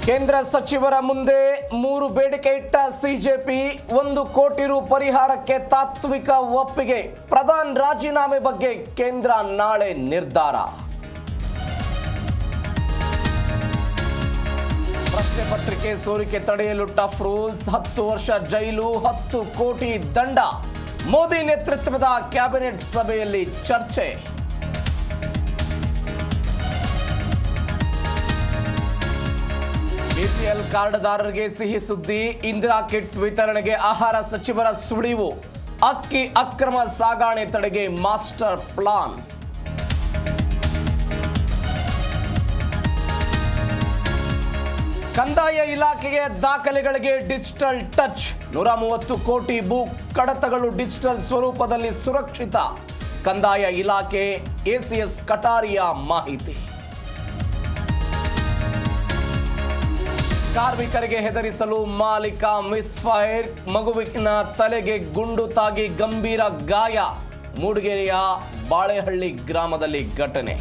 ಕೇಂದ್ರ ಸಚಿವರ ಮುಂದೆ 3 ಬೇಡಿಕೆ ಇಟ್ಟ ಸಿಜೆಪಿ 1 ಕೋಟಿ ರು ಪರಿಹಾರಕ್ಕೆ ತಾತ್ವಿಕ ಒಪ್ಪಿಗೆ. ಪ್ರಧಾನ್ ರಾಜೀನಾಮೆ ಬಗ್ಗೆ ಕೇಂದ್ರ ನಾಳೆ ನಿರ್ಧಾರ. ಪ್ರಶ್ನೆ ಪತ್ರಿಕೆ ಸೋರಿಕೆ ತಡೆಯಲು ಟಫ್ ರೂಲ್ಸ್, 10 ವರ್ಷ ಜೈಲು, 10 ಕೋಟಿ ದಂಡ. ಮೋದಿ ನೇತೃತ್ವದ ಕ್ಯಾಬಿನೆಟ್ ಸಭೆಯಲ್ಲಿ ಚರ್ಚೆ. ಬಿಪಿಎಲ್ ಕಾರ್ಡ್ದಾರರಿಗೆ ಸಿಹಿ ಸುದ್ದಿ, ಇಂದಿರಾ ಕಿಟ್ ವಿತರಣೆಗೆ ಆಹಾರ ಸಚಿವರ ಸುಳಿವು. ಅಕ್ಕಿ ಅಕ್ರಮ ಸಾಗಣೆ ತಡೆಗೆ ಮಾಸ್ಟರ್ ಪ್ಲಾನ್. ಕಂದಾಯ ಇಲಾಖೆಗೆ ದಾಖಲೆಗಳಿಗೆ ಡಿಜಿಟಲ್ ಟಚ್. 130 ಕೋಟಿ ಭೂ ಕಡತಗಳು ಡಿಜಿಟಲ್ ಸ್ವರೂಪದಲ್ಲಿ ಸುರಕ್ಷಿತ. ಕಂದಾಯ ಇಲಾಖೆ ಎಸಿಎಸ್ ಕಟಾರಿಯಾ ಮಾಹಿತಿ. ಕಾರ್ಮಿಕರಿಗೆ ಹೆದರಿಸಲು ಮಾಲೀಕ ಮಿಸ್ಫೈರ್, ಮಗುವಿನ ತಲೆಗೆ ಗುಂಡು ತಾಗಿ ಗಂಭೀರ ಗಾಯ. ಮೂಡಿಗೆರೆಯ ಬಾಳೆಹಳ್ಳಿ ಗ್ರಾಮದಲ್ಲಿ ಘಟನೆ.